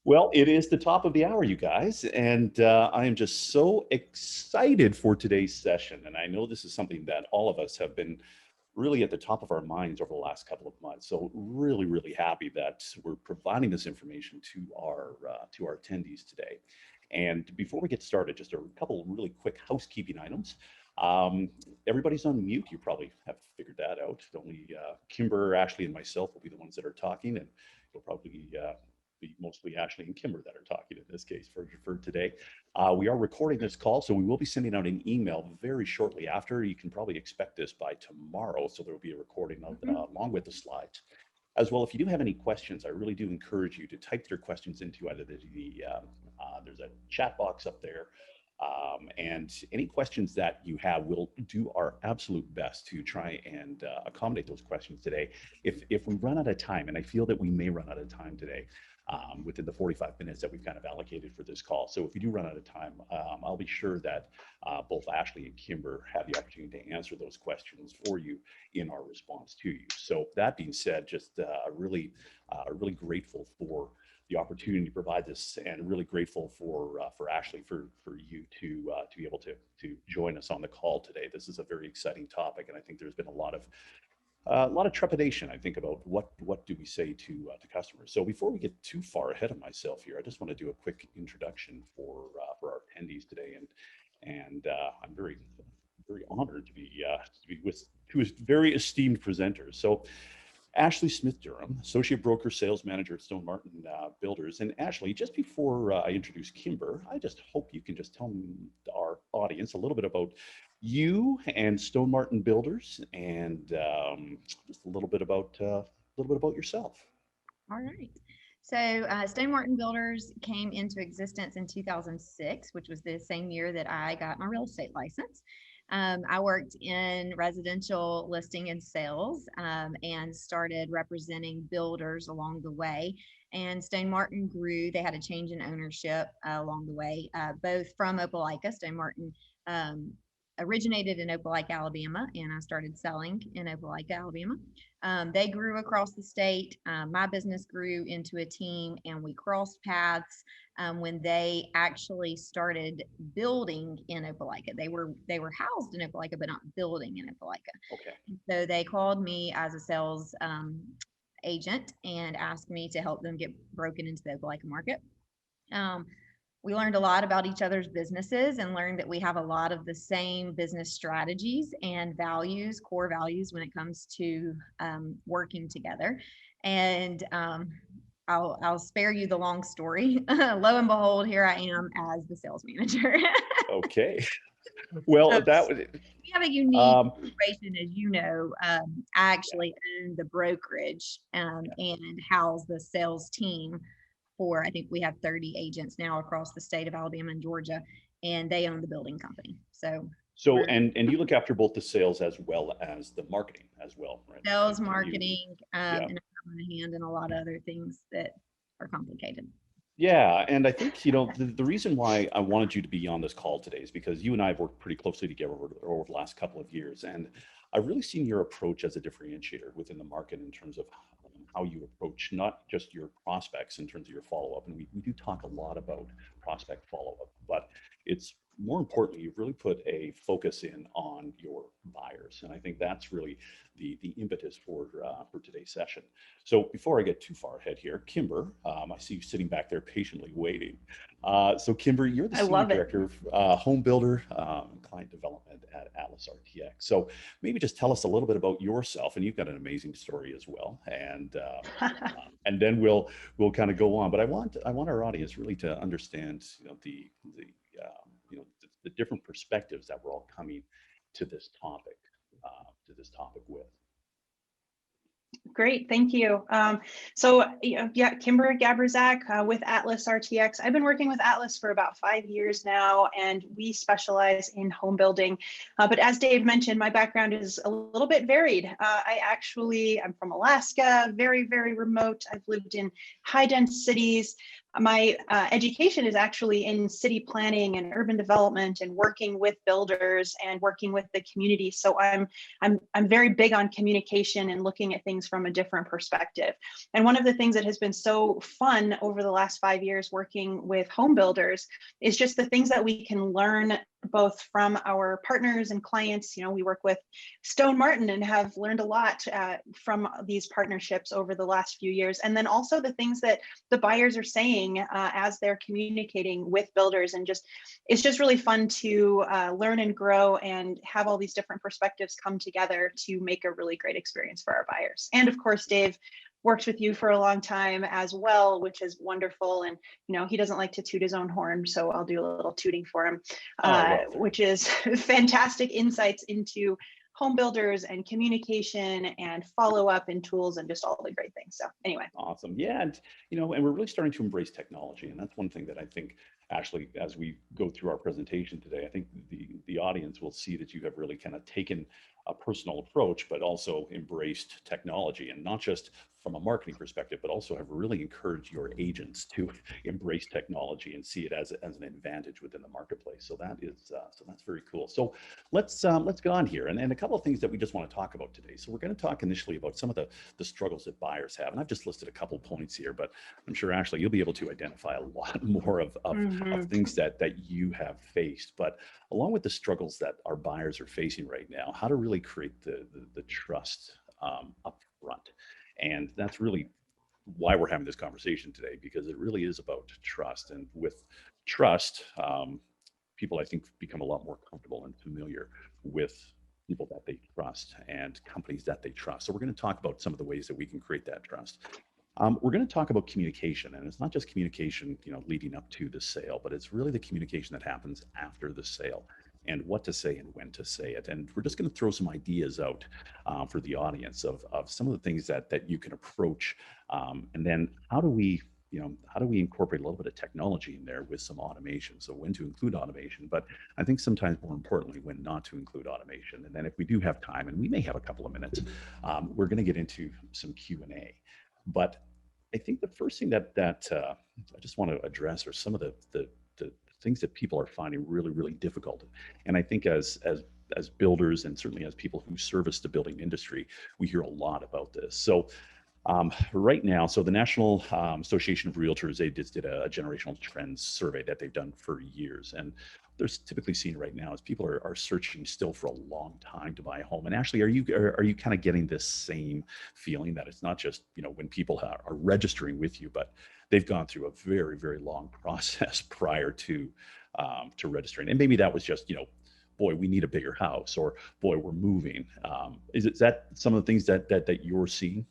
Well, it is the top of the hour, you guys, and I am just so excited for today's session. And I know this is something that all of us have been really at the top of our minds over the last couple of months. So really, really happy that we're providing this information to our attendees today. And before we get started, just a couple of really quick housekeeping items. Um, Everybody's on mute. You probably have figured that out. Only Kimber, Ashley, and myself will be the ones that are talking, and you'll probably be mostly Ashley and Kimber that are talking in this case for today. We are recording this call, so we will be sending out an email very shortly after. You can probably expect this by tomorrow, so there will be a recording of, along with the slides. As well, if you do have any questions, I really do encourage you to type your questions into either there's a chat box up there, and any questions that you have, we'll do our absolute best to try and accommodate those questions today. If we run out of time, and I feel that we may run out of time today, within the 45 minutes that we've kind of allocated for this call. So if we do run out of time, I'll be sure that both Ashley and Kimber have the opportunity to answer those questions for you in our response to you. So that being said, just really grateful for the opportunity to provide this, and really grateful for Ashley for you to be able to join us on the call today. This is a very exciting topic, and I think there's been a lot of trepidation, I think, about what do we say to customers. So before we get too far ahead of myself here, I just want to do a quick introduction for our attendees today, and I'm very honored to be with two very esteemed presenters. So Ashley Smith Durham, Associate Broker Sales Manager at Stone Martin Builders. And Ashley, just before I introduce Kimber, I just hope you can just tell our audience a little bit about you and Stone Martin Builders, and just a little bit about yourself. All right. So Stone Martin Builders came into existence in 2006, which was the same year that I got my real estate license. I worked in residential listing and sales, and started representing builders along the way. And Stone Martin grew. They had a change in ownership along the way, both from Opelika. Stone Martin originated in Opelika, Alabama, and I started selling in Opelika, Alabama. They grew across the state. My business grew into a team, and we crossed paths when they actually started building in Opelika. They were housed in Opelika, but not building in Opelika. Okay. So they called me as a sales agent and asked me to help them get broken into the Opelika market. We learned a lot about each other's businesses, and learned that we have a lot of the same business strategies and values, core values, when it comes to working together. And I'll spare you the long story. Lo and behold, here I am as the sales manager. Okay. Well, So that was we have a unique situation, as you know. I actually own the brokerage and house the sales team for, I think we have 30 agents now across the state of Alabama and Georgia, and they own the building company. So and you look after both the sales as well as the marketing as well, right? sales, marketing, and I'm on a hand in a lot of other things that are complicated. Yeah, and I think, the reason why I wanted you to be on this call today is because you and I have worked pretty closely together over the last couple of years, and I've really seen your approach as a differentiator within the market in terms of how you approach not just your prospects in terms of your follow-up, and we do talk a lot about prospect follow-up, but it's more importantly, you've really put a focus in on your buyers, and I think that's really the impetus for today's session. So before I get too far ahead here, Kimber, I see you sitting back there patiently waiting. So Kimber, you're the Senior Director of Home Builder and Client Development at Atlas RTX. So maybe just tell us a little bit about yourself, and you've got an amazing story as well, and then we'll kind of go on. But I want our audience really to understand, the different perspectives that we're all coming to this topic with. Great, thank you. Kimber Gabryszak with Atlas RTX. I've been working with Atlas for about 5 years now, and we specialize in home building. But as Dave mentioned, my background is a little bit varied. I'm from Alaska, very, very remote. I've lived in high dense cities. My education is actually in city planning and urban development and working with builders and working with the community. So I'm very big on communication and looking at things from a different perspective. And one of the things that has been so fun over the last 5 years working with home builders is just the things that we can learn both from our partners and clients. We work with Stone Martin and have learned a lot from these partnerships over the last few years. And then also the things that the buyers are saying as they're communicating with builders. And it's just really fun to learn and grow and have all these different perspectives come together to make a really great experience for our buyers. And of course, Dave worked with you for a long time as well, which is wonderful. And he doesn't like to toot his own horn, so I'll do a little tooting for him, which is fantastic insights into home builders and communication and follow-up and tools and just all the great things. So anyway. Awesome. Yeah. And, and we're really starting to embrace technology. And that's one thing that I think actually, as we go through our presentation today, I think the audience will see that you have really kind of taken a personal approach, but also embraced technology, and not just from a marketing perspective, but also have really encouraged your agents to embrace technology and see it as an advantage within the marketplace. So that's very cool. So let's go on here, and a couple of things that we just want to talk about today. So we're going to talk initially about some of the struggles that buyers have, and I've just listed a couple points here, but I'm sure Ashley, you'll be able to identify a lot more of things that you have faced. But along with the struggles that our buyers are facing right now, how to really create the trust up front. And that's really why we're having this conversation today, because it really is about trust. And with trust, people, I think, become a lot more comfortable and familiar with people that they trust and companies that they trust. So we're going to talk about some of the ways that we can create that trust. We're going to talk about communication, and it's not just communication, leading up to the sale, but it's really the communication that happens after the sale, and what to say and when to say it. And we're just going to throw some ideas out for the audience of some of the things that you can approach, and then how do we incorporate a little bit of technology in there with some automation? So when to include automation, but I think sometimes more importantly, when not to include automation. And then if we do have time, and we may have a couple of minutes, we're going to get into some Q&A. But I think the first thing that I just want to address are some of the things that people are finding really, really difficult. And I think as builders, and certainly as people who service the building industry, we hear a lot about this. So right now, so the National Association of Realtors, they just did a generational trends survey that they've done for years. And they're typically seen right now is people are searching still for a long time to buy a home. And Ashley, are you kind of getting this same feeling that it's not just, when people are registering with you, but they've gone through a very, very long process prior to registering? And maybe that was just, boy, we need a bigger house, or boy, we're moving. Is that some of the things that you're seeing?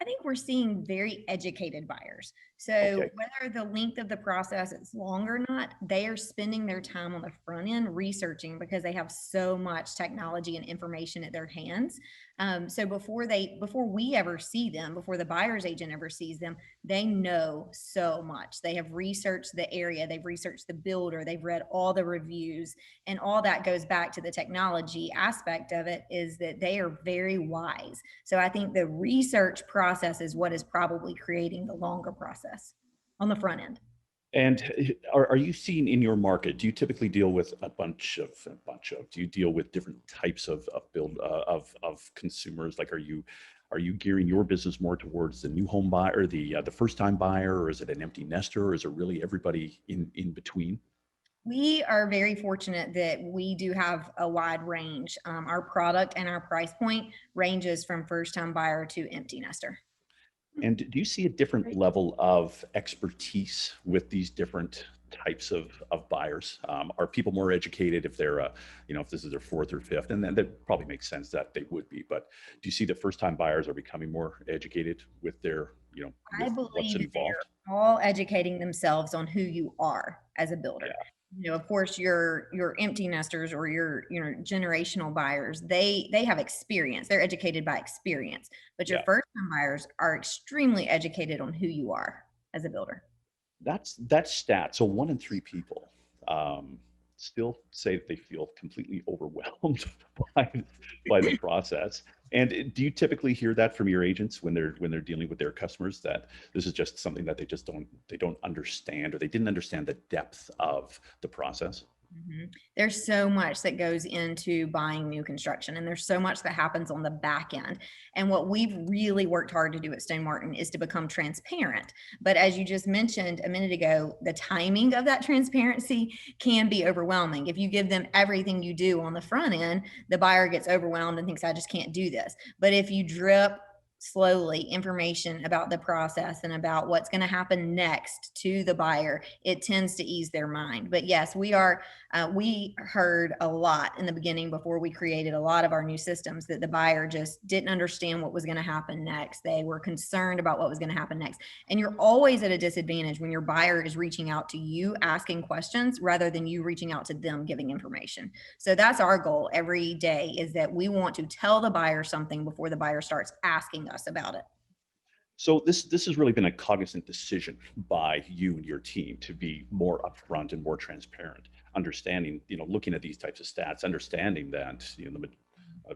I think we're seeing very educated buyers. So whether the length of the process is long or not, they are spending their time on the front end researching, because they have so much technology and information at their hands. So before we ever see them, before the buyer's agent ever sees them, they know so much. They have researched the area, they've researched the builder, they've read all the reviews, and all that goes back to the technology aspect of it, is that they are very wise. So I think the research process is what is probably creating the longer process on the front end. And are you seeing in your market, do you typically deal with do you deal with different types of consumers? Like, are you gearing your business more towards the new home buyer, the first time buyer, or is it an empty nester, or is it really everybody in between? We are very fortunate that we do have a wide range. Our product and our price point ranges from first time buyer to empty nester. And do you see a different level of expertise with these different types of buyers? Are people more educated if they're, if this is their fourth or fifth? And then that probably makes sense that they would be. But do you see that first time buyers are becoming more educated with their, I believe they're all educating themselves on who you are as a builder. Yeah. Of course, your empty nesters or your generational buyers, they have experience. They're educated by experience. But your first time buyers are extremely educated on who you are as a builder. That's stat. So 1 in 3 people still say that they feel completely overwhelmed by the process. And do you typically hear that from your agents when they're dealing with their customers, that this is just something that they don't understand, or they didn't understand the depth of the process? Mhm. There's so much that goes into buying new construction, and there's so much that happens on the back end. And what we've really worked hard to do at Stone Martin is to become transparent. But as you just mentioned a minute ago, the timing of that transparency can be overwhelming. If you give them everything you do on the front end, the buyer gets overwhelmed and thinks, I just can't do this. But if you drip slowly information about the process and about what's going to happen next to the buyer, it tends to ease their mind. But yes, we heard a lot in the beginning before we created a lot of our new systems that the buyer just didn't understand what was going to happen next. They were concerned about what was going to happen next. And you're always at a disadvantage when your buyer is reaching out to you asking questions rather than you reaching out to them giving information. So that's our goal every day, is that we want to tell the buyer something before the buyer starts asking us about it. So this has really been a cognizant decision by you and your team to be more upfront and more transparent, understanding, looking at these types of stats, understanding that,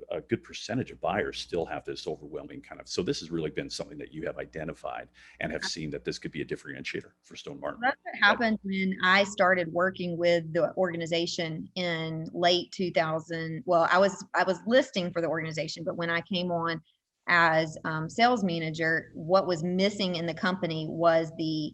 a good percentage of buyers still have this overwhelming kind of, so this has really been something that you have identified and have seen that this could be a differentiator for Stone Martin. That's what happened when I started working with the organization in late 2000. Well, I was listing for the organization, but when I came on as sales manager, what was missing in the company was the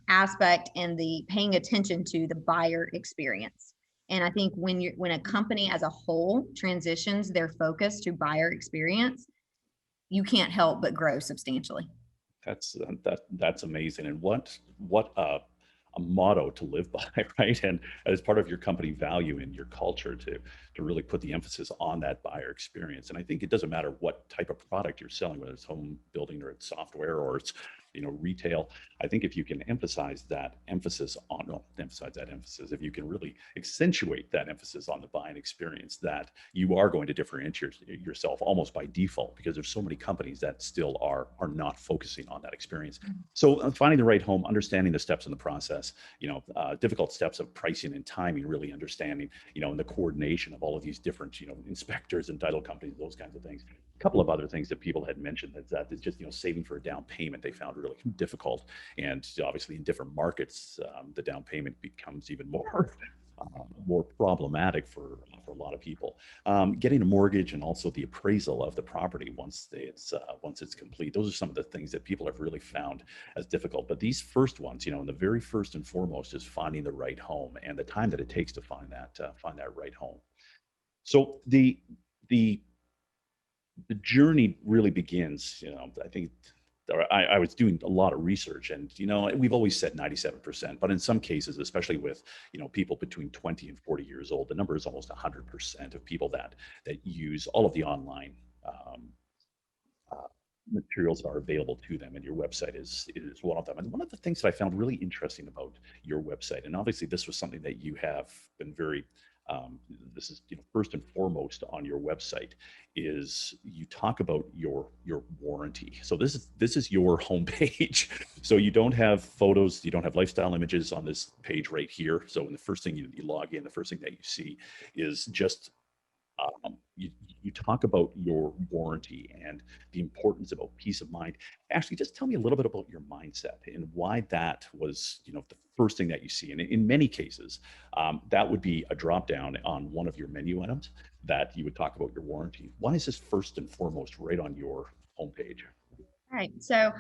aspect and the paying attention to the buyer experience. And I think when a company as a whole transitions their focus to buyer experience, you can't help but grow substantially. That's amazing, and what a motto to live by, right? And as part of your company value and your culture to really put the emphasis on that buyer experience. And I think it doesn't matter what type of product you're selling, whether it's home building or it's software or it's retail. I think if you can emphasize that emphasis on, well, emphasize that emphasis, if you can really accentuate that emphasis on the buying experience, that you are going to differentiate yourself almost by default, because there's so many companies that still are not focusing on that experience. So finding the right home, understanding the steps in the process, difficult steps of pricing and timing, really understanding, and the coordination of all of these different, inspectors and title companies, those kinds of things. A couple of other things that people had mentioned that is just, saving for a down payment, they found really difficult. And obviously in different markets, the down payment becomes even more problematic for a lot of people. Getting a mortgage and also the appraisal of the property once it's complete. Those are some of the things that people have really found as difficult. But these first ones, and the very first and foremost is finding the right home and the time that it takes to find that right home. So the journey really begins. I think I was doing a lot of research, and we've always said 97%, but in some cases, especially with people between 20 and 40 years old, the number is almost 100% of people that use all of the online materials that are available to them, and your website is one of them. And one of the things that I found really interesting about your website, and obviously this was something that you have been very this is first and foremost on your website, is you talk about your warranty. So this is your homepage. So you don't have photos, you don't have lifestyle images on this page right here. So when the first thing you log in, the first thing that you see is just you talk about your warranty and the importance about peace of mind. Actually, just tell me a little bit about your mindset and why that was, the first thing that you see. And in many cases, that would be a drop down on one of your menu items that you would talk about your warranty. Why is this first and foremost right on your homepage? Right. So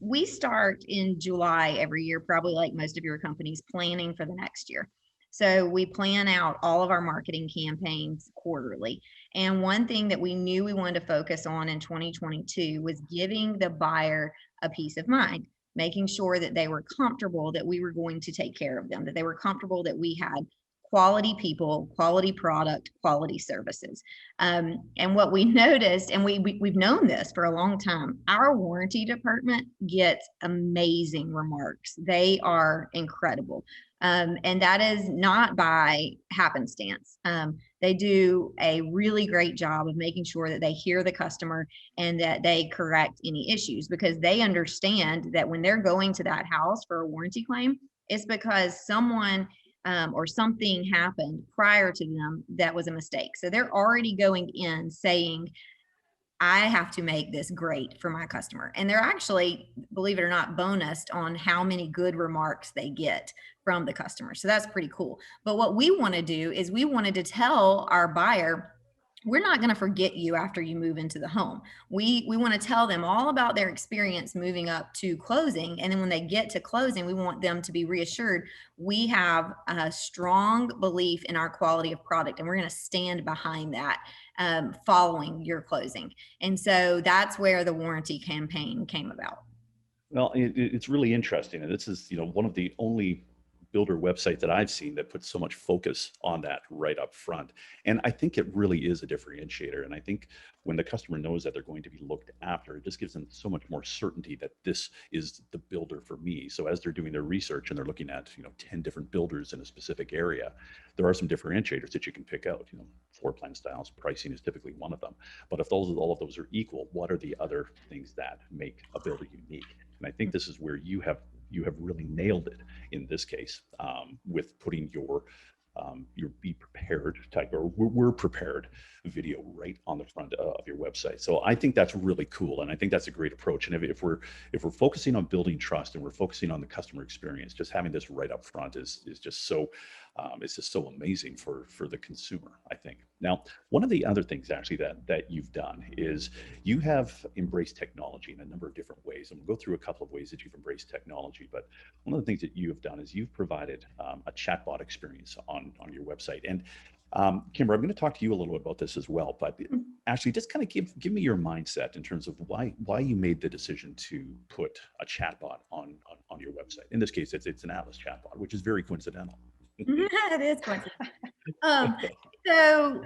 we start in July every year, probably like most of your companies, planning for the next year. So we plan out all of our marketing campaigns quarterly. And one thing that we knew we wanted to focus on in 2022 was giving the buyer a peace of mind, making sure that they were comfortable that we were going to take care of them, that they were comfortable that we had quality people, quality product, quality services. And what we noticed, and we've known this for a long time, our warranty department gets amazing remarks. They are incredible. And that is not by happenstance. They do a really great job of making sure that they hear the customer and that they correct any issues, because they understand that when they're going to that house for a warranty claim, it's because someone or something happened prior to them that was a mistake. So they're already going in saying, I have to make this great for my customer. And they're actually, believe it or not, bonused on how many good remarks they get from the customer. So that's pretty cool. But what we want to do is we wanted to tell our buyer, we're not going to forget you after you move into the home. We want to tell them all about their experience moving up to closing. And then when they get to closing, we want them to be reassured we have a strong belief in our quality of product, and we're going to stand behind that following your closing. And so that's where the warranty campaign came about. Well, it's really interesting. And this is, one of the only builder website that I've seen that puts so much focus on that right up front. And I think it really is a differentiator. And I think when the customer knows that they're going to be looked after, it just gives them so much more certainty that this is the builder for me. So as they're doing their research and they're looking at, 10 different builders in a specific area, there are some differentiators that you can pick out. Floor plan styles, pricing is typically one of them. But if all of those are equal, what are the other things that make a builder unique? And I think this is where you have really nailed it in this case, with putting your be prepared type, or we're prepared video right on the front of your website. So I think that's really cool, and I think that's a great approach. And if we're focusing on building trust and we're focusing on the customer experience, just having this right up front is just so it's just so amazing for the consumer, I think. Now, one of the other things actually that you've done is you have embraced technology in a number of different ways, and we'll go through a couple of ways that you've embraced technology. But one of the things that you have done is you've provided a chatbot experience on your website. And Kimber, I'm going to talk to you a little bit about this as well, but actually just kind of give me your mindset in terms of why you made the decision to put a chatbot on your website. In this case, it's an Atlas chatbot, which is very coincidental. It is coincidental. So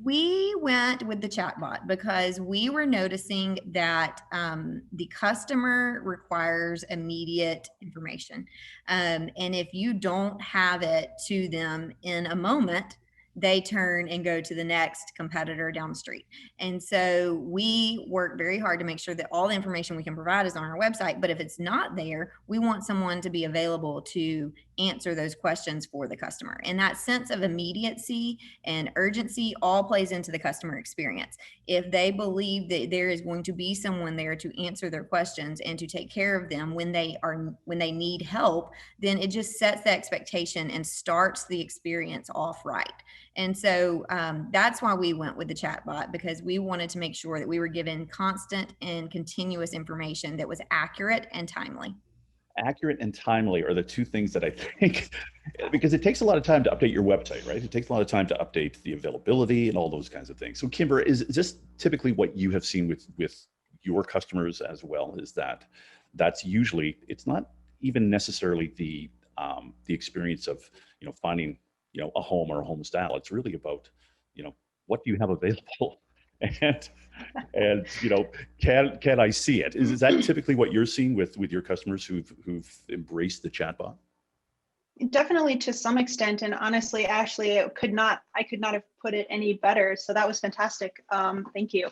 we went with the chatbot because we were noticing that the customer requires immediate information. And if you don't have it to them in a moment, they turn and go to the next competitor down the street. And so we work very hard to make sure that all the information we can provide is on our website. But if it's not there, we want someone to be available to answer those questions for the customer. And that sense of immediacy and urgency all plays into the customer experience. If they believe that there is going to be someone there to answer their questions and to take care of them when they need help, then it just sets the expectation and starts the experience off right. And so that's why we went with the chatbot, because we wanted to make sure that we were given constant and continuous information that was accurate and timely. Accurate and timely are the two things that I think, because it takes a lot of time to update your website, right? It takes a lot of time to update the availability and all those kinds of things. So Kimber, is this typically what you have seen with your customers as well? Is that's usually, it's not even necessarily the experience of, finding, a home or a home style. It's really about, what do you have available? And can I see it? Is that typically what you're seeing with your customers who've embraced the chatbot? Definitely, to some extent, and honestly, Ashley, I could not have put it any better. So that was fantastic. Thank you.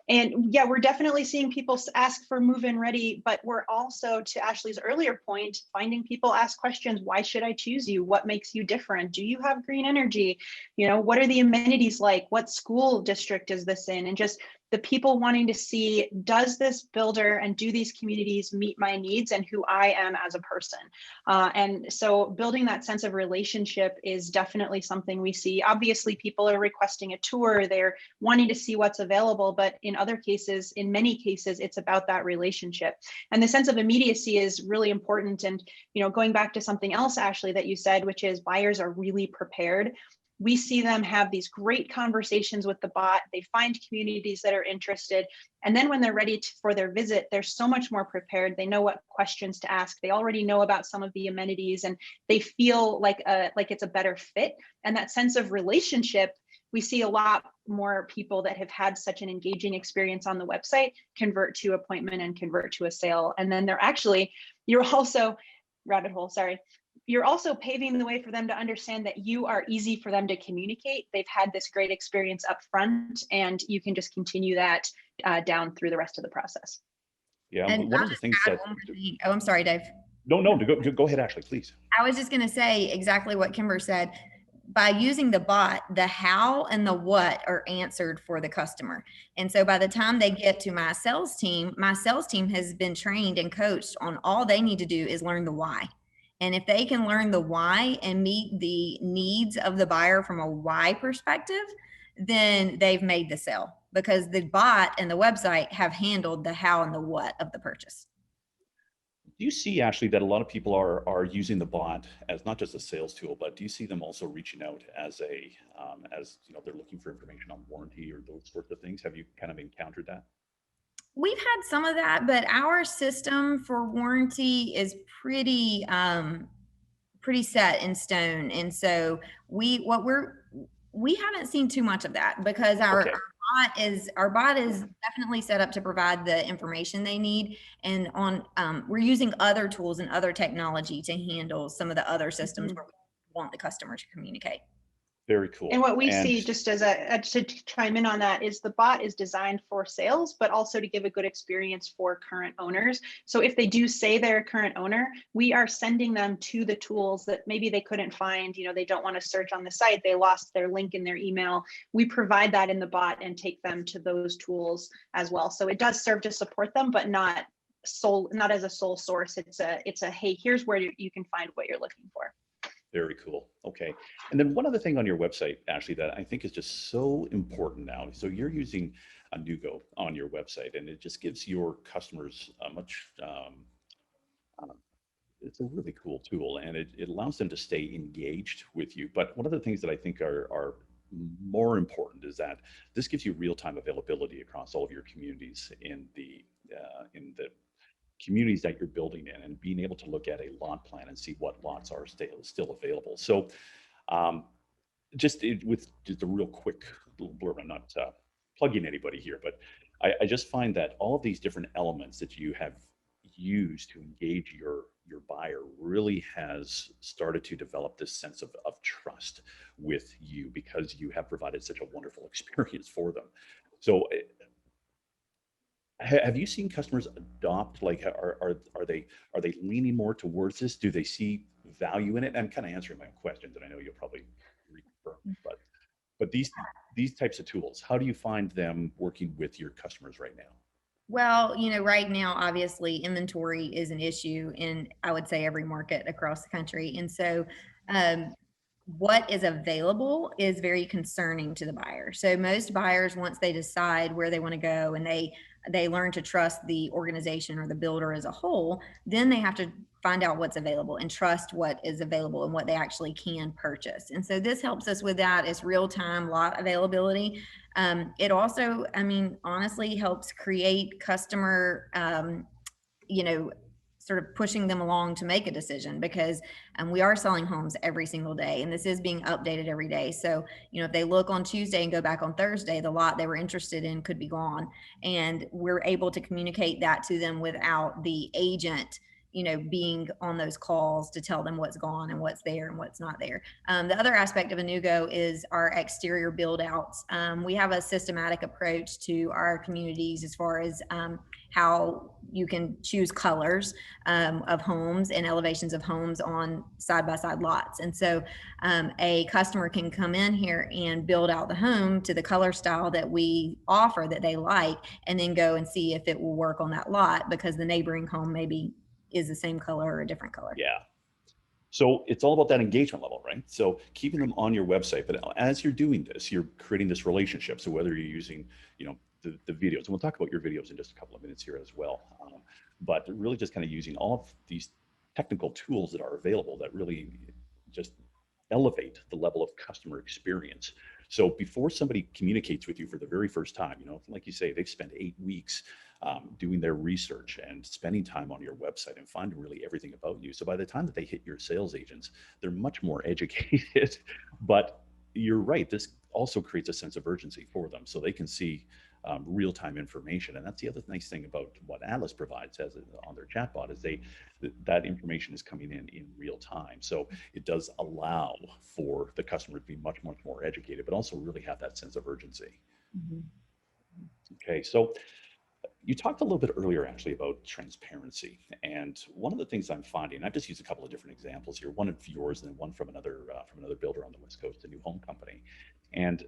And yeah, we're definitely seeing people ask for move-in ready, but we're also, to Ashley's earlier point, finding people ask questions. Why should I choose you? What makes you different? Do you have green energy? What are the amenities like? What school district is this in? And just the people wanting to see, does this builder and do these communities meet my needs and who I am as a person? And so building that sense of relationship is definitely something we see. Obviously, people are requesting a tour, they're wanting to see what's available, but in many cases, it's about that relationship. And the sense of immediacy is really important. And, going back to something else, Ashley, that you said, which is buyers are really prepared. We see them have these great conversations with the bot. They find communities that are interested. And then when they're ready for their visit, they're so much more prepared. They know what questions to ask. They already know about some of the amenities, and they feel like it's a better fit. And that sense of relationship, we see a lot more people that have had such an engaging experience on the website convert to appointment and convert to a sale. And then you're also paving the way for them to understand that you are easy for them to communicate. They've had this great experience up front, and you can just continue that down through the rest of the process. Yeah, And one of the things that... I'm sorry, Dave. No, go ahead, Ashley, please. I was just going to say exactly what Kimber said. By using the bot, the how and the what are answered for the customer. And so by the time they get to my sales team has been trained and coached on all they need to do is learn the why. And if they can learn the why and meet the needs of the buyer from a why perspective, then they've made the sale, because the bot and the website have handled the how and the what of the purchase. Do you see, Ashley, that a lot of people are using the bot as not just a sales tool, but do you see them also reaching out as as they're looking for information on warranty or those sorts of things? Have you kind of encountered that? We've had some of that, but our system for warranty is pretty pretty set in stone. And so we haven't seen too much of that, because Okay. our bot is definitely set up to provide the information they need. And we're using other tools and other technology to handle some of the other systems where we want the customer to communicate. Very cool. And what we see, just as to chime in on that, is the bot is designed for sales, but also to give a good experience for current owners. So if they do say they're a current owner, we are sending them to the tools that maybe they couldn't find. They don't want to search on the site, they lost their link in their email. We provide that in the bot and take them to those tools as well. So it does serve to support them, but not as a sole source. It's a hey, here's where you can find what you're looking for. Very cool. Okay. And then one other thing on your website, Ashley, that I think is just so important now. So you're using a Nugo on your website, and it just gives your customers a much, it's a really cool tool, and it allows them to stay engaged with you. But one of the things that I think are more important is that this gives you real-time availability across all of your communities in the communities that you're building in, and being able to look at a lot plan and see what lots are still available. So with just a real quick little blurb, I'm not plugging anybody here, but I just find that all of these different elements that you have used to engage your buyer really has started to develop this sense of trust with you, because you have provided such a wonderful experience for them. So have you seen customers adopt, like, are they leaning more towards this? Do they see value in it? I'm kind of answering my own questions, and I know you'll probably reconfirm, but these types of tools, how do you find them working with your customers right now? Well, right now, obviously, inventory is an issue in, I would say, every market across the country. And so what is available is very concerning to the buyer. So most buyers, once they decide where they want to go and they learn to trust the organization or the builder as a whole, then they have to find out what's available and trust what is available and what they actually can purchase. And so this helps us with that. It's real-time lot availability. It also, honestly, helps create customer, sort of pushing them along to make a decision, because we are selling homes every single day, and this is being updated every day. So, if they look on Tuesday and go back on Thursday, the lot they were interested in could be gone. And we're able to communicate that to them without the agent being on those calls to tell them what's gone and what's there and what's not there. The other aspect of Anugo is our exterior build outs. We have a systematic approach to our communities as far as how you can choose colors of homes and elevations of homes on side-by-side lots. And so a customer can come in here and build out the home to the color style that we offer that they like, and then go and see if it will work on that lot, because the neighboring home maybe is the same color or a different color. Yeah. So it's all about that engagement level, right? So keeping them on your website, but as you're doing this, you're creating this relationship. So whether you're using, the videos, and we'll talk about your videos in just a couple of minutes here as well, but really just kind of using all of these technical tools that are available that really just elevate the level of customer experience. So before somebody communicates with you for the very first time, like you say, they've spent 8 weeks doing their research and spending time on your website and finding really everything about you. So by the time that they hit your sales agents, they're much more educated. But you're right, this also creates a sense of urgency for them, so they can see real-time information. And that's the other nice thing about what Atlas provides on their chatbot, is that information is coming in real time. So it does allow for the customer to be much more educated, but also really have that sense of urgency. Mm-hmm. Okay, so You talked a little bit earlier actually about transparency, and one of the things I'm finding, I've just used a couple of different examples here, one of yours and then one from another builder on the West Coast, a new home company, and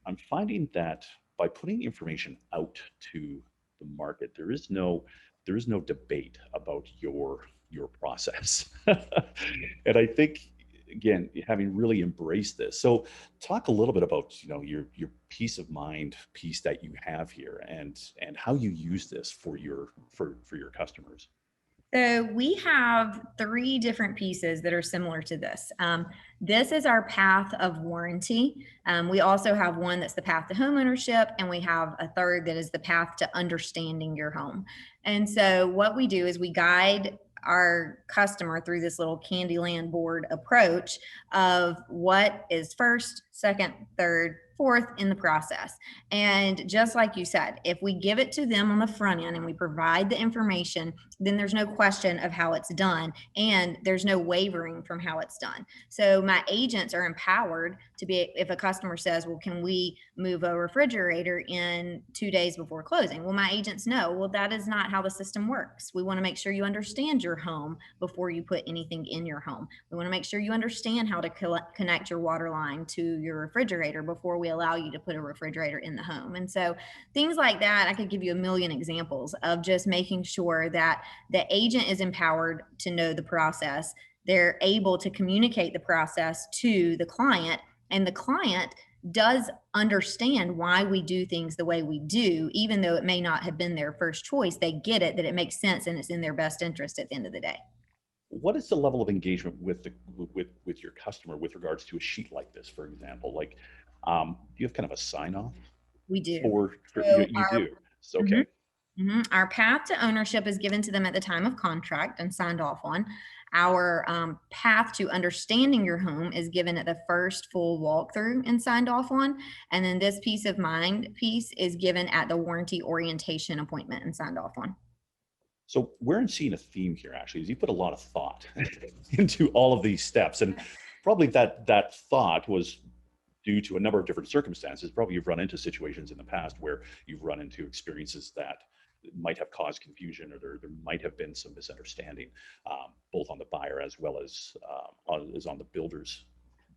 I'm finding that by putting information out to the market, there is no debate about your process, and I think again having really embraced this. So talk a little bit about your peace of mind piece that you have here and how you use this for your customers. So we have three different pieces that are similar to this. This is our path of warranty. We also have one that's the path to homeownership, and we have a third that is the path to understanding your home. And so what we do is we guide our customer through this little Candyland board approach of what is first, second, third, fourth in the process. And just like you said, if we give it to them on the front end and we provide the information, then there's no question of how it's done, and there's no wavering from how it's done. So my agents are empowered to be, if a customer says, well, can we move a refrigerator in 2 days before closing? Well, my agents know, well, that is not how the system works. We want to make sure you understand your home before you put anything in your home. We want to make sure you understand how to connect your water line to your refrigerator before we allow you to put a refrigerator in the home. And so things like that, I could give you a million examples of just making sure that the agent is empowered to know the process. They're able to communicate the process to the client, and the client does understand why we do things the way we do, even though it may not have been their first choice. They get it, that it makes sense and it's in their best interest at the end of the day. What is the level of engagement with your customer with regards to a sheet like this, for example? Like, do you have kind of a sign off We do. for So you do? So, okay. Our path to ownership is given to them at the time of contract and signed off on. Our path to understanding your home is given at the first full walkthrough and signed off on. And then this peace of mind piece is given at the warranty orientation appointment and signed off on. So we're seeing a theme here actually, is you put a lot of thought into all of these steps, and probably that thought was due to a number of different circumstances. Probably you've run into situations in the past where you've run into experiences that might have caused confusion, or there might have been some misunderstanding, both on the buyer as well as on the builders.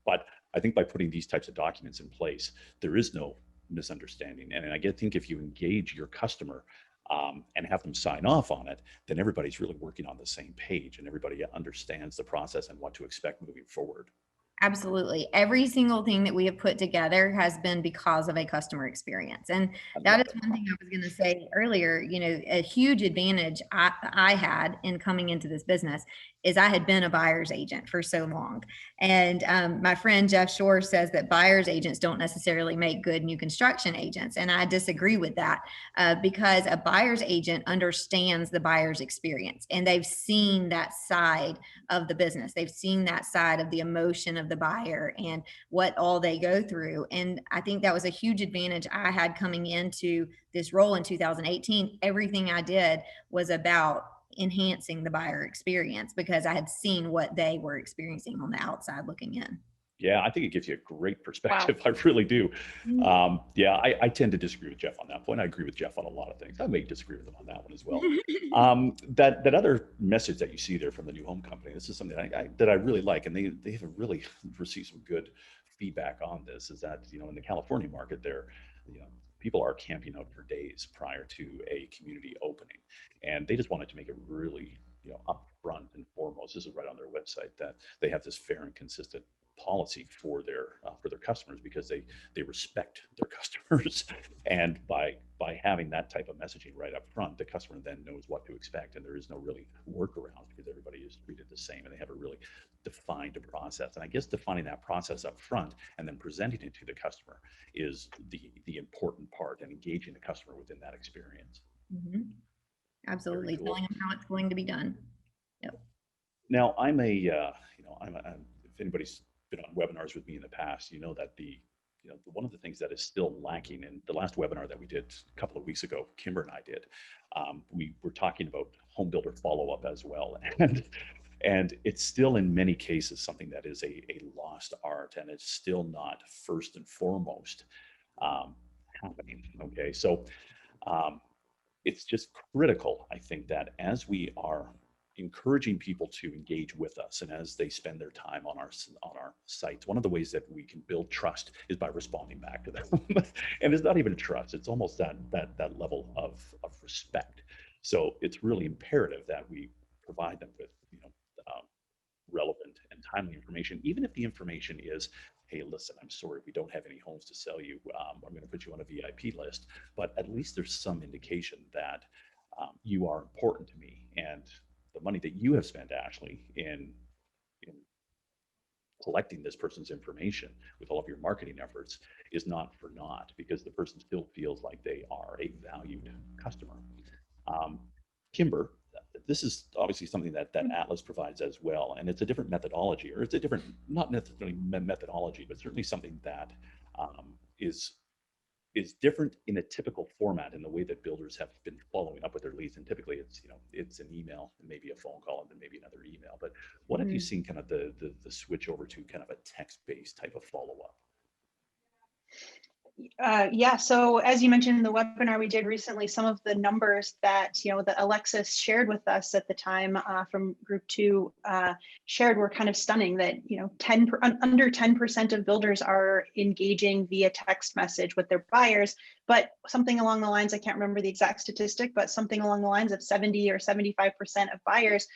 But I think by putting these types of documents in place, there is no misunderstanding. And think if you engage your customer and have them sign off on it, then everybody's really working on the same page and everybody understands the process and what to expect moving forward. Absolutely. Every single thing that we have put together has been because of a customer experience. And that is one thing I was going to say earlier. A huge advantage I had in coming into this business is I had been a buyer's agent for so long. And my friend Jeff Shore says that buyer's agents don't necessarily make good new construction agents. And I disagree with that because a buyer's agent understands the buyer's experience, and they've seen that side of the business. They've seen that side of the emotion of the buyer and what all they go through. And I think that was a huge advantage I had coming into this role in 2018. Everything I did was about enhancing the buyer experience because I had seen what they were experiencing on the outside looking in. Yeah, I think it gives you a great perspective. Wow. I really do. Yeah, I tend to disagree with Jeff on that point. I agree with Jeff on a lot of things. I may disagree with him on that one as well. That other message that you see there from the new home company, this is something that I really like, and they have really received some good feedback on this, is that, in the California market there, people are camping out for days prior to a community opening, and they just wanted to make it really, upfront and foremost. This is right on their website, that they have this fair and consistent policy for their customers, because they respect their customers, and by having that type of messaging right up front, the customer then knows what to expect, and there is no really workaround because everybody is treated the same, and they have a really defined process. And I guess defining that process up front and then presenting it to the customer is the important part, and engaging the customer within that experience. Mm-hmm. Absolutely. Cool. Telling them how it's going to be done. Yep. Now if anybody's been on webinars with me in the past, that one of the things that is still lacking in the last webinar that we did a couple of weeks ago, Kimber and I did, we were talking about home builder follow-up as well. And it's still in many cases something that is a lost art, and it's still not first and foremost happening. Okay. So it's just critical, I think, that as we are encouraging people to engage with us and as they spend their time on our sites, one of the ways that we can build trust is by responding back to them. And it's not even trust, it's almost that level of respect. So it's really imperative that we provide them with relevant and timely information, even if the information is, hey, listen, I'm sorry, we don't have any homes to sell you. I'm going to put you on a VIP list, but at least there's some indication that you are important to me, and the money that you have spent, Ashley, in collecting this person's information with all of your marketing efforts is not for naught, because the person still feels like they are a valued customer. Um, Kimber, this is obviously something that Atlas provides as well, and it's a different methodology, or it's a different, not necessarily methodology, but certainly something that is different in a typical format in the way that builders have been following up with their leads. And typically it's an email and maybe a phone call and then maybe another email. But what have you seen kind of the switch over to kind of a text-based type of follow-up? Yeah, so as you mentioned in the webinar we did recently, some of the numbers that that Alexis shared with us at the time from Group 2 shared were kind of stunning. That under 10% of builders are engaging via text message with their buyers, but something along the lines, I can't remember the exact statistic, but something along the lines of 70 or 75% of buyers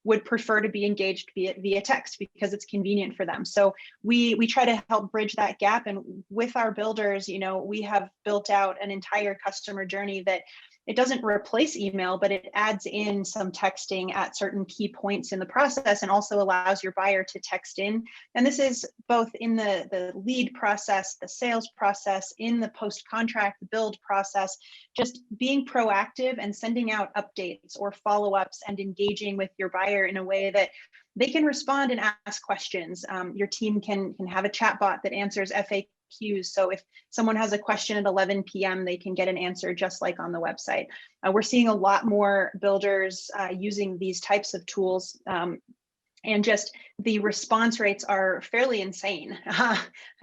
would prefer to be engaged via text because it's convenient for them. So we try to help bridge that gap. And with our builders, we have built out an entire customer journey that it doesn't replace email, but it adds in some texting at certain key points in the process and also allows your buyer to text in. And this is both in the lead process, the sales process, in the post-contract build process, just being proactive and sending out updates or follow-ups and engaging with your buyer in a way that they can respond and ask questions. Your team can have a chatbot that answers FAQs. So if someone has a question at 11 p.m., they can get an answer just like on the website. We're seeing a lot more builders using these types of tools. And just the response rates are fairly insane. I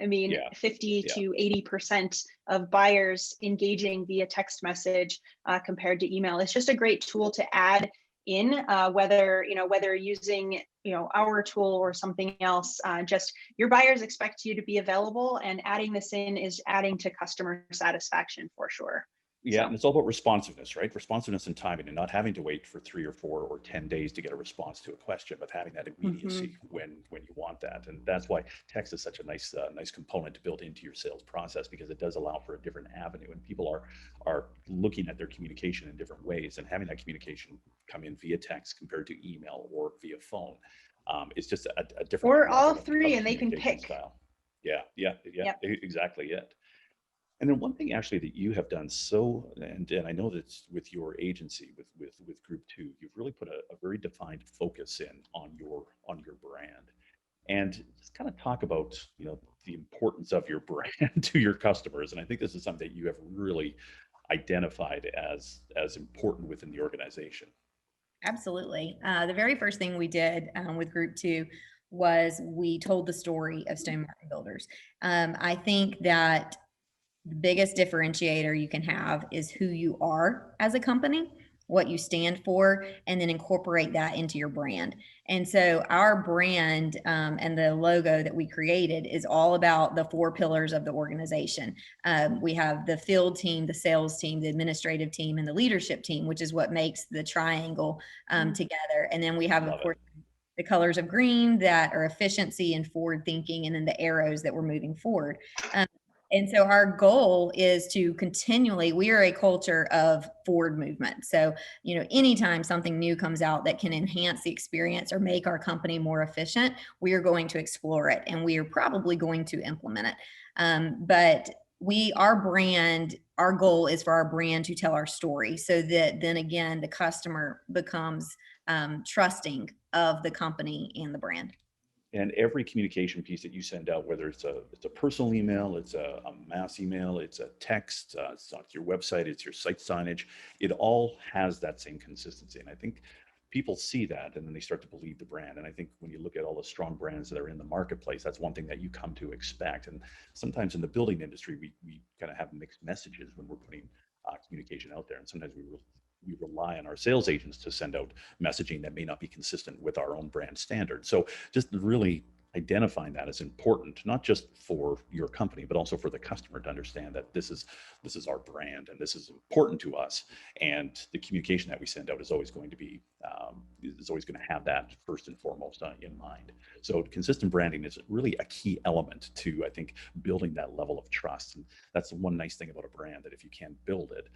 mean, 50 to 80% of buyers engaging via text message compared to email. It's just a great tool to add in, whether using our tool or something else. Just your buyers expect you to be available, and adding this in is adding to customer satisfaction for sure. Yeah, and it's all about responsiveness, right? Responsiveness and timing, and not having to wait for 3 or 4 or 10 days to get a response to a question, but having that immediacy when you want that. And that's why text is such a nice component to build into your sales process, because it does allow for a different avenue, and people are looking at their communication in different ways, and having that communication come in via text compared to email or via phone is just a different. Or all three, and they can pick. Style. Yeah, exactly it. And then one thing, actually, that you have done and I know that's with your agency, with Group 2, you've really put a very defined focus on your brand, and just kind of talk about the importance of your brand to your customers. And I think this is something that you have really identified as important within the organization. Absolutely. The very first thing we did with Group 2 was we told the story of Stone Martin Builders. I think that the biggest differentiator you can have is who you are as a company, what you stand for, and then incorporate that into your brand. And so our brand and the logo that we created is all about the 4 pillars of the organization. We have the field team, the sales team, the administrative team, and the leadership team, which is what makes the triangle together. And then we have, of course, the colors of green that are efficiency and forward thinking, and then the arrows that we're moving forward. And so our goal is to continually, we are a culture of forward movement. So, anytime something new comes out that can enhance the experience or make our company more efficient, we are going to explore it, and we are probably going to implement it. But our goal is for our brand to tell our story, so that then again, the customer becomes trusting of the company and the brand. And every communication piece that you send out, whether it's a personal email, it's a mass email, it's a text, it's on your website, it's your site signage, it all has that same consistency. And I think people see that, and then they start to believe the brand. And I think when you look at all the strong brands that are in the marketplace, that's one thing that you come to expect. And sometimes in the building industry, we kind of have mixed messages when we're putting communication out there. And sometimes we we rely on our sales agents to send out messaging that may not be consistent with our own brand standard. So just really identifying that is important, not just for your company, but also for the customer to understand that this is our brand and this is important to us. And the communication that we send out is always going to be have that first and foremost in mind. So consistent branding is really a key element to, I think, building that level of trust. And that's the one nice thing about a brand, that if you can build it,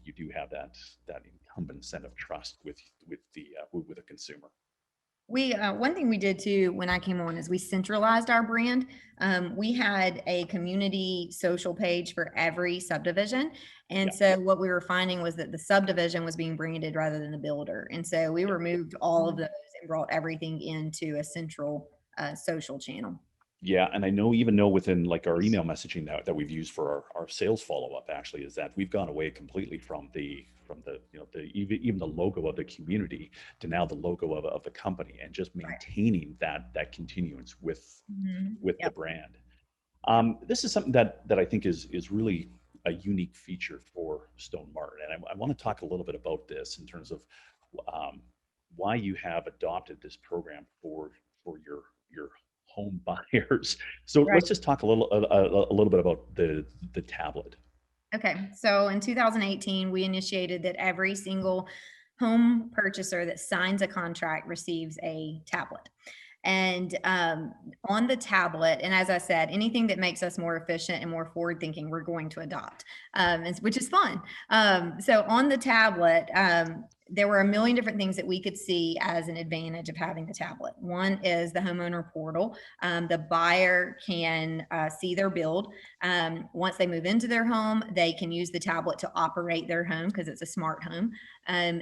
you do have that incumbent set of trust with a consumer. We one thing we did too when I came on is we centralized our brand. We had a community social page for every subdivision, and so what we were finding was that the subdivision was being branded rather than the builder, and so we removed all of those and brought everything into a central social channel. Yeah, and I know within like our email messaging that we've used for our sales follow-up, actually, is that we've gone away completely from the even the logo of the community to now the logo of the company, and just maintaining that continuance with the brand. This is something that I think is really a unique feature for Stone Martin, and I want to talk a little bit about this in terms of why you have adopted this program for your home buyers. So let's just talk a little bit about the tablet. Okay, so in 2018, we initiated that every single home purchaser that signs a contract receives a tablet. And on the tablet, and as I said, anything that makes us more efficient and more forward thinking, we're going to adopt, which is fun. So on the tablet, there were a million different things that we could see as an advantage of having the tablet. One is the homeowner portal. The buyer can see their build. Once they move into their home, they can use the tablet to operate their home because it's a smart home.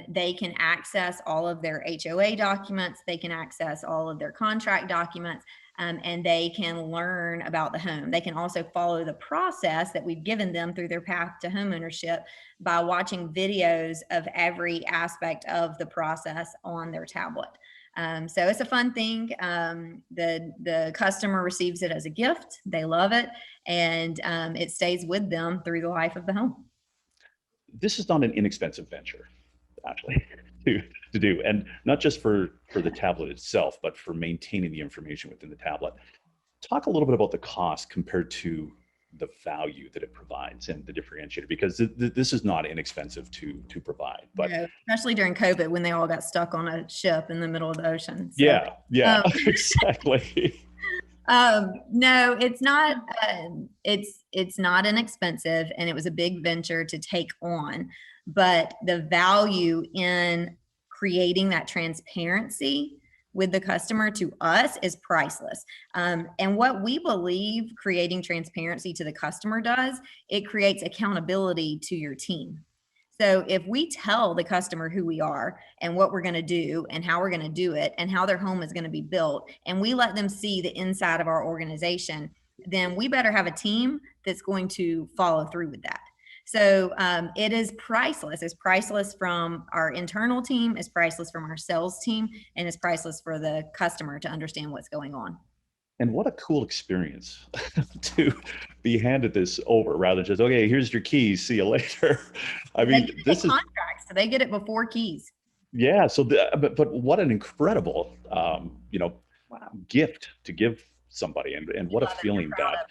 They can access all of their HOA documents. They can access all of their contract documents. And they can learn about the home. They can also follow the process that we've given them through their path to homeownership by watching videos of every aspect of the process on their tablet. So it's a fun thing. The customer receives it as a gift. They love it, and it stays with them through the life of the home. This is not an inexpensive venture, actually, to do, and not just for the tablet itself, but for maintaining the information within the tablet. Talk a little bit about the cost compared to the value that it provides and the differentiator, because this is not inexpensive to provide. But especially during COVID, when they all got stuck on a ship in the middle of the ocean. So, yeah, exactly. No, it's not. It's not inexpensive, and it was a big venture to take on. But the value in creating that transparency with the customer to us is priceless. And what we believe creating transparency to the customer does, it creates accountability to your team. So if we tell the customer who we are and what we're going to do and how we're going to do it and how their home is going to be built, and we let them see the inside of our organization, then we better have a team that's going to follow through with that. So it is priceless. It's priceless from our internal team, it's priceless from our sales team, and it's priceless for the customer to understand what's going on. And what a cool experience to be handed this over rather than just, okay, here's your keys, see you later. I mean, this is contracts, so they get it before keys. Yeah. So, but what an incredible, gift to give somebody, and what a feeling that.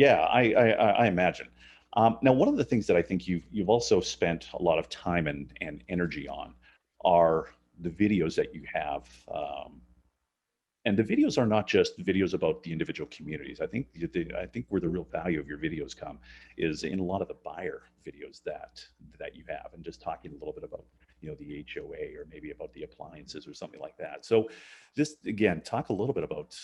I imagine. Now, one of the things that I think you've also spent a lot of time and energy on are the videos that you have. And the videos are not just videos about the individual communities. I think where the real value of your videos come is in a lot of the buyer videos that you have, and just talking a little bit about the HOA or maybe about the appliances or something like that. So just again, talk a little bit about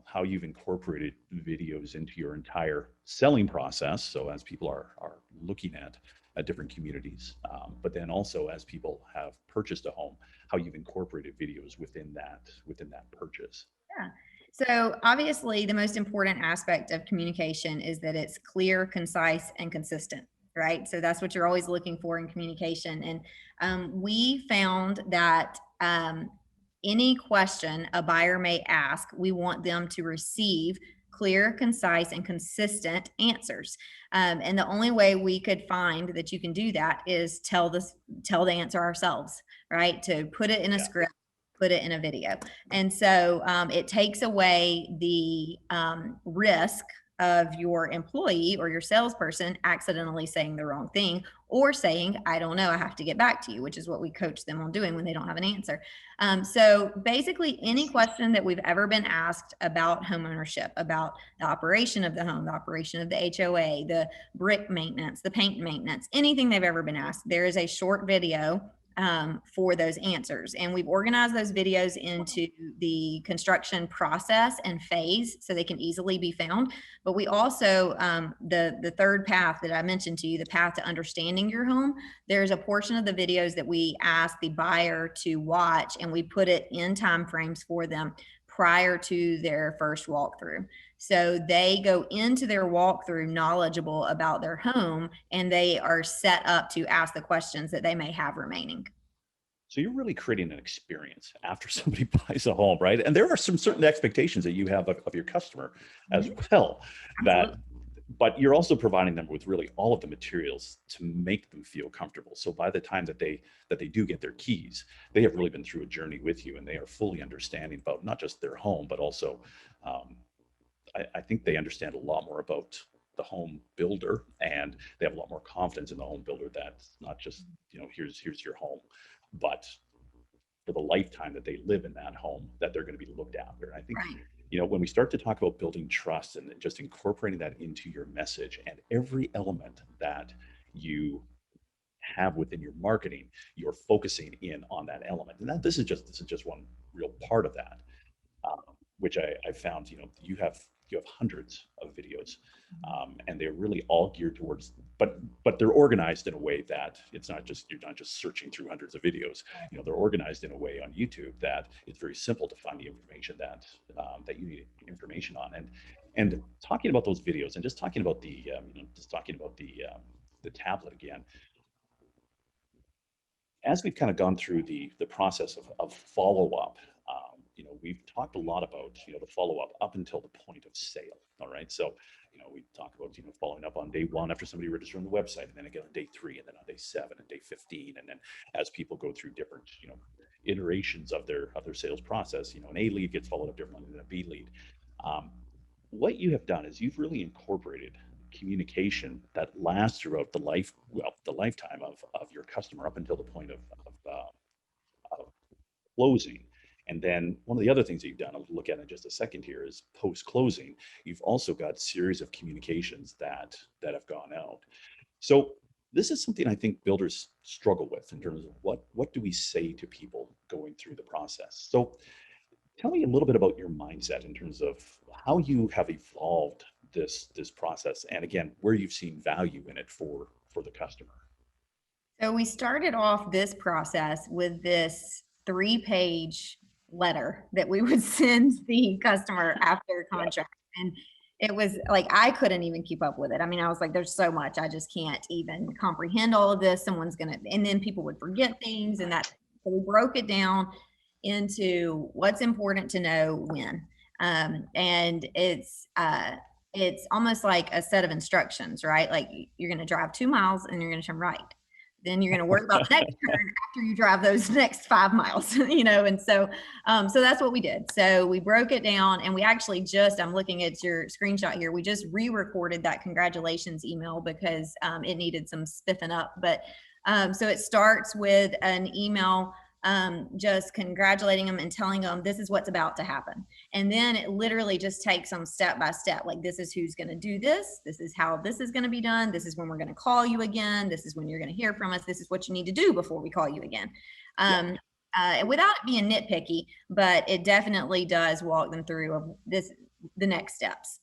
how you've incorporated videos into your entire selling process. So as people are looking at different communities, but then also as people have purchased a home, how you've incorporated videos within that purchase. Yeah. So obviously the most important aspect of communication is that it's clear, concise, and consistent, right? So that's what you're always looking for in communication. And we found that any question a buyer may ask, we want them to receive clear, concise, and consistent answers. And the only way we could find that you can do that is tell the answer ourselves, right? To put it in a script, put it in a video. And so it takes away the risk of your employee or your salesperson accidentally saying the wrong thing, or saying, I don't know, I have to get back to you, which is what we coach them on doing when they don't have an answer. So basically any question that we've ever been asked about home ownership, about the operation of the home, the operation of the HOA, the brick maintenance, the paint maintenance, anything they've ever been asked, there is a short video for those answers. And we've organized those videos into the construction process and phase so they can easily be found. But we also, the third path that I mentioned to you, the path to understanding your home, there's a portion of the videos that we ask the buyer to watch, and we put it in time frames for them prior to their first walkthrough. So they go into their walkthrough knowledgeable about their home, and they are set up to ask the questions that they may have remaining. So you're really creating an experience after somebody buys a home, right? And there are some certain expectations that you have of your customer as well. Absolutely. But you're also providing them with really all of the materials to make them feel comfortable. So by the time that they do get their keys, they have really been through a journey with you, and they are fully understanding about not just their home, but also I think they understand a lot more about the home builder, and they have a lot more confidence in the home builder that's not just, here's your home, but for the lifetime that they live in that home, that they're going to be looked after. And I think, when we start to talk about building trust and just incorporating that into your message and every element that you have within your marketing, you're focusing in on that element. And this is just one real part of that, which I found, you have hundreds of videos, and they're really all geared towards, but they're organized in a way that it's not just, you're not just searching through hundreds of videos. They're organized in a way on YouTube that it's very simple to find the information that you need information on. And talking about those videos, and just talking about the tablet again, as we've kind of gone through the process of follow-up, we've talked a lot about, the follow-up up until the point of sale. All right. So, we talk about, following up on day 1 after somebody registers on the website, and then again on day 3, and then on day 7 and day 15. And then as people go through different, iterations of their sales process, an A lead gets followed up differently than a B lead. What you have done is you've really incorporated communication that lasts throughout the lifetime of your customer up until the point of closing. And then one of the other things that you've done, I'll look at in just a second here, is post-closing. You've also got series of communications that have gone out. So this is something I think builders struggle with in terms of what do we say to people going through the process. So tell me a little bit about your mindset in terms of how you have evolved this process, and again, where you've seen value in it for the customer. So we started off this process with this 3-page letter that we would send the customer after contract. And it was like, I couldn't even keep up with it. I mean, I was like, there's so much, I just can't even comprehend all of this. And then people would forget things, and so we broke it down into what's important to know when. And it's almost like a set of instructions, right? Like, you're going to drive 2 miles and you're going to turn right. Then you're going to worry about the next turn after you drive those next 5 miles, and so that's what we did. So we broke it down, and we actually I'm looking at your screenshot here. We just re-recorded that congratulations email because it needed some spiffing up. But so it starts with an email just congratulating them and telling them this is what's about to happen. And then it literally just takes them step by step. Like, this is who's going to do this. This is how this is going to be done. This is when we're going to call you again. This is when you're going to hear from us. This is what you need to do before we call you again. Without it being nitpicky, but it definitely does walk them through the next steps.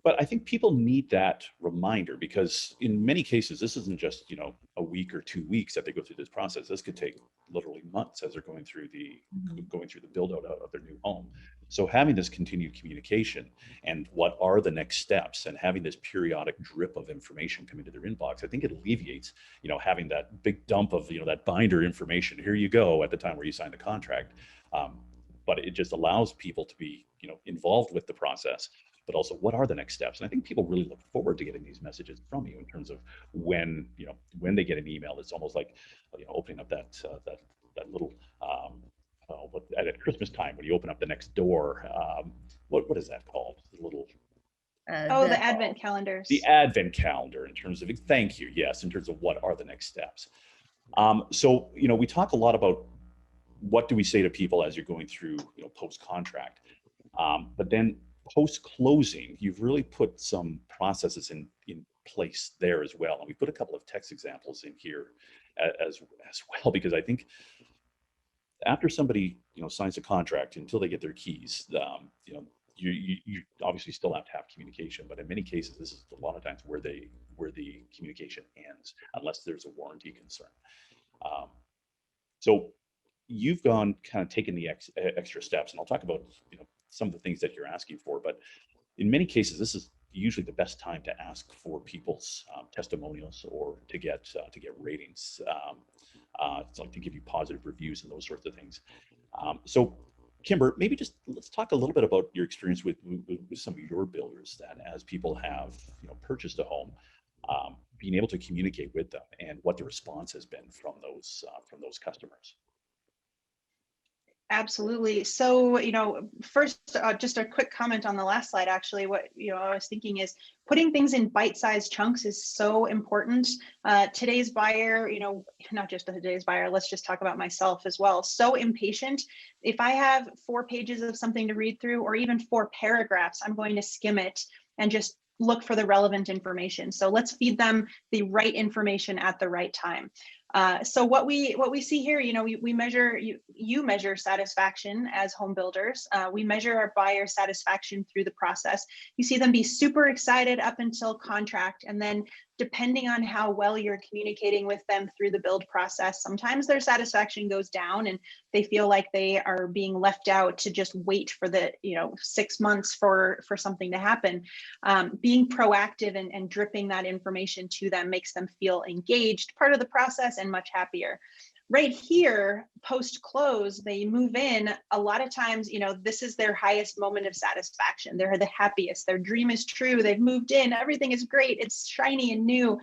But I think people need that reminder, because in many cases, this isn't just, a week or 2 weeks that they go through this process. This could take literally months as they're going through the build out of their new home. So having this continued communication and what are the next steps, and having this periodic drip of information come into their inbox, I think it alleviates, having that big dump of, that binder information. Here you go at the time where you sign the contract. But it just allows people to be, involved with the process, but also what are the next steps? And I think people really look forward to getting these messages from you in terms of when, when they get an email, it's almost like, opening up that little, at Christmas time when you open up the next door, what is that called? The little the advent calendars. The advent calendar, in terms of, thank you, yes, in terms of what are the next steps. So, we talk a lot about what do we say to people as you're going through, post-contract, but then post-closing, you've really put some processes in place there as well. And we put a couple of text examples in here as well, because I think after somebody, signs a contract until they get their keys, you obviously still have to have communication, but in many cases, this is a lot of times where the communication ends, unless there's a warranty concern. So you've kind of taken the extra steps, and I'll talk about some of the things that you're asking for. But in many cases, this is usually the best time to ask for people's testimonials or to get ratings. It's like to give you positive reviews and those sorts of things. So Kimber, maybe just let's talk a little bit about your experience with some of your builders, that as people have purchased a home, being able to communicate with them and what the response has been from those customers. Absolutely. So, first, just a quick comment on the last slide. Actually, what I was thinking is putting things in bite-sized chunks is so important. Today's buyer, not just today's buyer, let's just talk about myself as well. So impatient. If I have 4 pages of something to read through, or even 4 paragraphs, I'm going to skim it and just look for the relevant information. So let's feed them the right information at the right time. So what we see here, we measure, you measure satisfaction as home builders. We measure our buyer satisfaction through the process. You see them be super excited up until contract, and then depending on how well you're communicating with them through the build process, sometimes their satisfaction goes down and they feel like they are being left out to just wait for the 6 months for something to happen. Being proactive and dripping that information to them makes them feel engaged, part of the process, and much happier. Right here, post-close, they move in. A lot of times, this is their highest moment of satisfaction. They're the happiest. Their dream is true. They've moved in. Everything is great. It's shiny and new.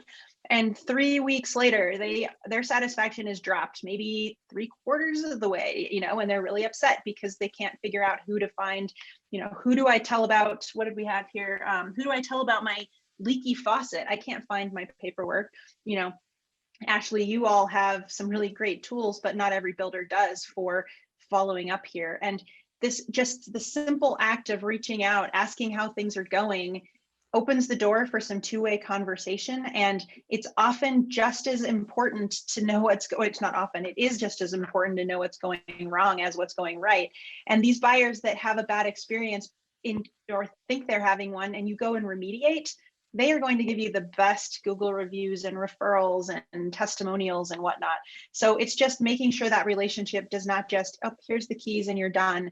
And 3 weeks later, their satisfaction is dropped, maybe 3/4 of the way, and they're really upset because they can't figure out who to find. Who do I tell about? What did we have here? Who do I tell about my leaky faucet? I can't find my paperwork. Ashley, you all have some really great tools, but not every builder does for following up here. And just the simple act of reaching out, asking how things are going, opens the door for some two-way conversation. And it's often just as important to know it's not often, it is just as important to know what's going wrong as what's going right. And these buyers that have a bad experience or think they're having one, and you go and remediate, they are going to give you the best Google reviews and referrals and testimonials and whatnot. So it's just making sure that relationship does not just, oh, here's the keys and you're done.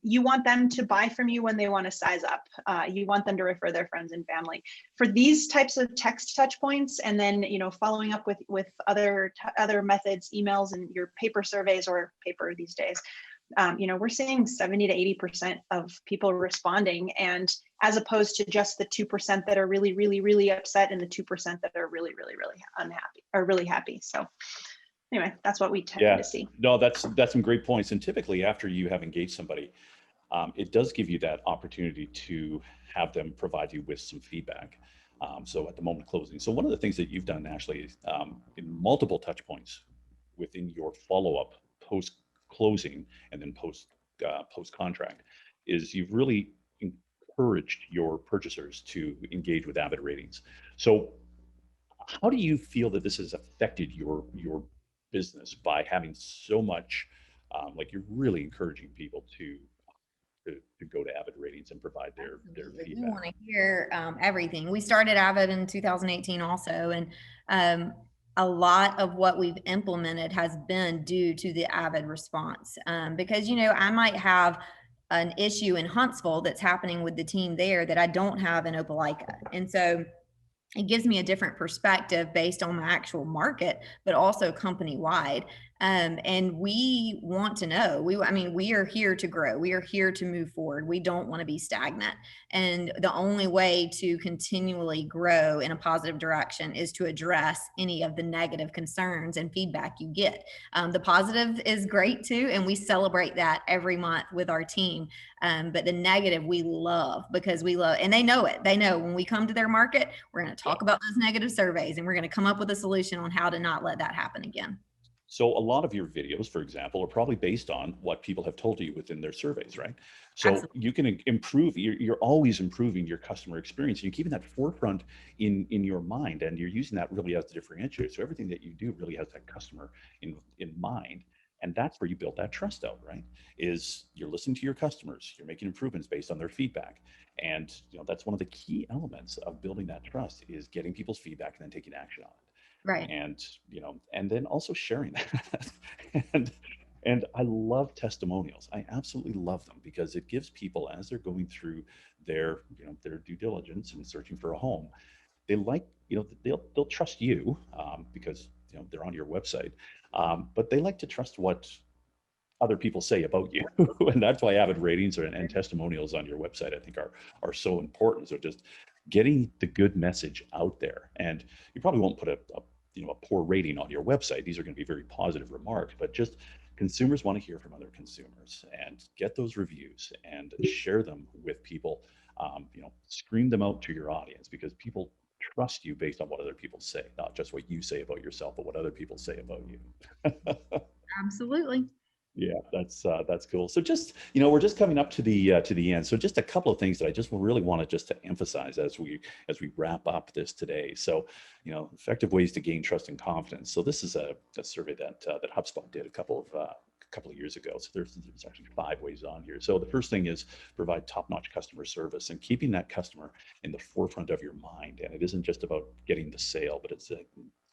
You want them to buy from you when they want to size up. You want them to refer their friends and family. For these types of text touch points, and then following up with other methods, emails, and your paper surveys, or paper these days, we're seeing 70 to 80% of people responding, and as opposed to just the 2% that are really, really, really upset, and the 2% that are really, really, really unhappy or really happy. So anyway, that's what we tend to see. No, that's some great points. And typically after you have engaged somebody, it does give you that opportunity to have them provide you with some feedback. So at the moment of closing. So one of the things that you've done, Ashley, is in multiple touch points within your follow-up post-closing and then post-contract, is you've really encouraged your purchasers to engage with Avid ratings. So how do you feel that this has affected your business by having so much, like you're really encouraging people to go to Avid ratings and provide their feedback? We want to hear everything. We started Avid in 2018 also, and a lot of what we've implemented has been due to the Avid response, because I might have an issue in Huntsville that's happening with the team there that I don't have in Opelika, and so it gives me a different perspective based on my actual market, but also company wide. And we want to know, we are here to grow. We are here to move forward. We don't want to be stagnant. And the only way to continually grow in a positive direction is to address any of the negative concerns and feedback you get. The positive is great too, and we celebrate that every month with our team. But the negative we love, because we love, and they know it. They know when we come to their market, we're going to talk about those negative surveys, and we're going to come up with a solution on how to not let that happen again. So a lot of your videos, for example, are probably based on what people have told you within their surveys, right? So Absolutely. you can improve, you're always improving your customer experience. You're keeping that forefront in your mind, and you're using that really as the differentiator. So everything that you do really has that customer in mind. And that's where you build that trust out, right? Is you're listening to your customers, you're making improvements based on their feedback. And that's one of the key elements of building that trust, is getting people's feedback and then taking action on it. Right. And and then also sharing that. and I love testimonials. I absolutely love them, because it gives people, as they're going through their their due diligence and searching for a home, they like they'll trust you, because they're on your website, but they like to trust what other people say about you. And that's why avid ratings and testimonials on your website, I think, are so important. So just getting the good message out there. And you probably won't put a poor rating on your website. These are going to be very positive remarks, but just consumers want to hear from other consumers, and get those reviews and share them with people. Scream them out to your audience, because people trust you based on what other people say, not just what you say about yourself, but what other people say about you. Absolutely. Yeah, that's cool. So just, we're just coming up to the end. So just a couple of things that I just really wanted just to emphasize as we wrap up this today. So, effective ways to gain trust and confidence. So this is a survey that HubSpot did a couple of years ago. So there's actually 5 ways on here. So the first thing is provide top-notch customer service, and keeping that customer in the forefront of your mind. And it isn't just about getting the sale, but it's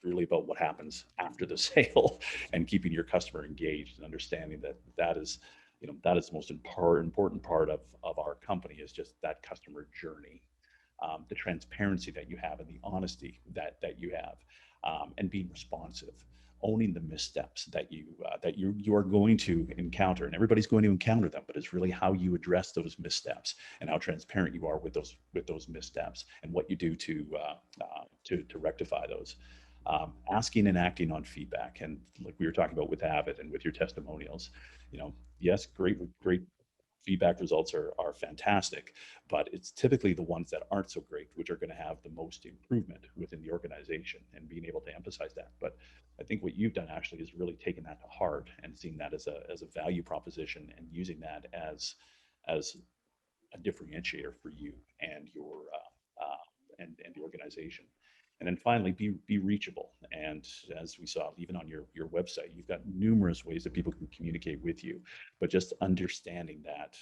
really about what happens after the sale, and keeping your customer engaged, and understanding that is the most important part of our company, is just that customer journey, the transparency that you have, and the honesty that you have, and being responsive, owning the missteps that you are going to encounter. And everybody's going to encounter them, but it's really how you address those missteps, and how transparent you are with those missteps, and what you do to rectify those. Asking and acting on feedback, and like we were talking about with Avid and with your testimonials, yes, great feedback results are fantastic, but it's typically the ones that aren't so great which are going to have the most improvement within the organization, and being able to emphasize that. But I think what you've done, Ashley, is really taking that to heart, and seeing that as a value proposition, and using that as a differentiator for you and your and the organization. And then finally, be reachable. And as we saw, even on your website, you've got numerous ways that people can communicate with you, but just understanding that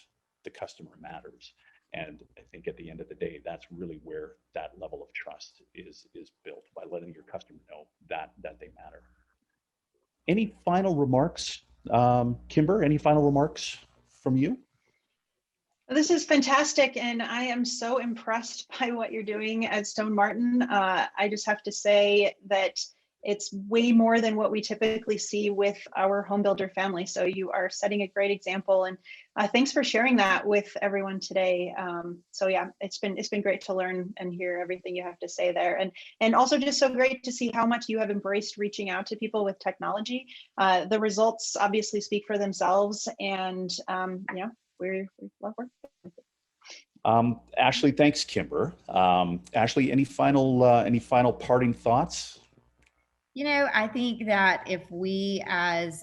the customer matters. And I think at the end of the day, that's really where that level of trust is built, by letting your customer know that they matter. Any final remarks, Kimber? Any final remarks from you? This is fantastic, and I am so impressed by what you're doing at Stone Martin. I just have to say that it's way more than what we typically see with our home builder family. So you are setting a great example, and thanks for sharing that with everyone today. So yeah, it's been great to learn and hear everything you have to say there, and also just so great to see how much you have embraced reaching out to people with technology. The results obviously speak for themselves, and we love working with it. Ashley, thanks, Kimber. Ashley, any final parting thoughts? I think that if we as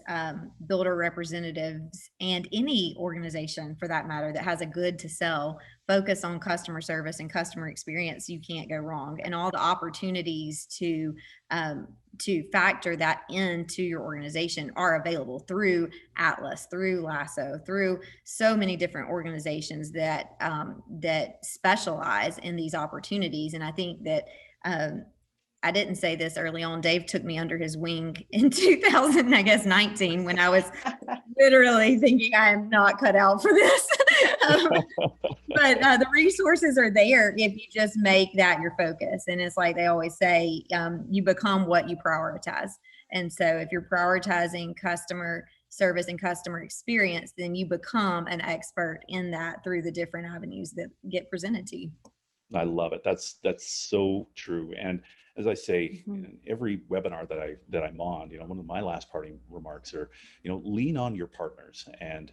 builder representatives, and any organization for that matter that has a good to sell, focus on customer service and customer experience, you can't go wrong. And all the opportunities to factor that into your organization are available through Atlas, through Lasso, through so many different organizations that specialize in these opportunities. And I think that I didn't say this early on. Dave took me under his wing in 2019, when I was literally thinking I am not cut out for this. But the resources are there if you just make that your focus. And it's like they always say, you become what you prioritize. And so if you're prioritizing customer service and customer experience, then you become an expert in that through the different avenues that get presented to you. I love it. That's so true. And as I say, Mhm. in every webinar that I'm on, one of my last parting remarks are, lean on your partners. And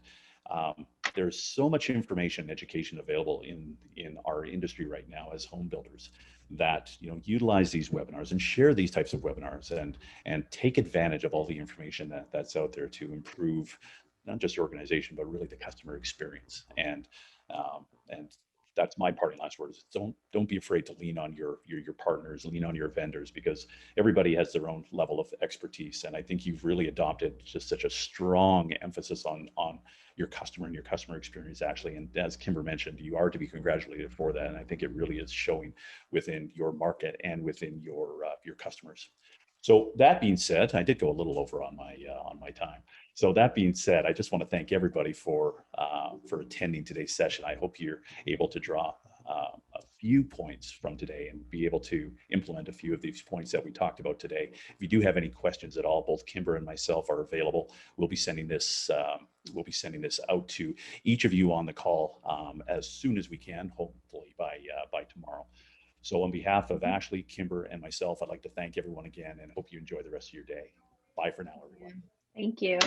there's so much information, education available in our industry right now as home builders that utilize these webinars and share these types of webinars and take advantage of all the information that's out there to improve not just your organization but really the customer experience. And that's my parting last words. Don't be afraid to lean on your partners, lean on your vendors, because everybody has their own level of expertise. And I think you've really adopted just such a strong emphasis on your customer and your customer experience, actually. And as Kimber mentioned, you are to be congratulated for that. And I think it really is showing within your market and within your customers. So that being said, I did go a little over on my time. So that being said, I just want to thank everybody for attending today's session. I hope you're able to draw a few points from today and be able to implement a few of these points that we talked about today. If you do have any questions at all, both Kimber and myself are available. We'll be sending this out to each of you on the call as soon as we can, hopefully by tomorrow. So on behalf of Ashley, Kimber, and myself, I'd like to thank everyone again and hope you enjoy the rest of your day. Bye for now, everyone. Thank you.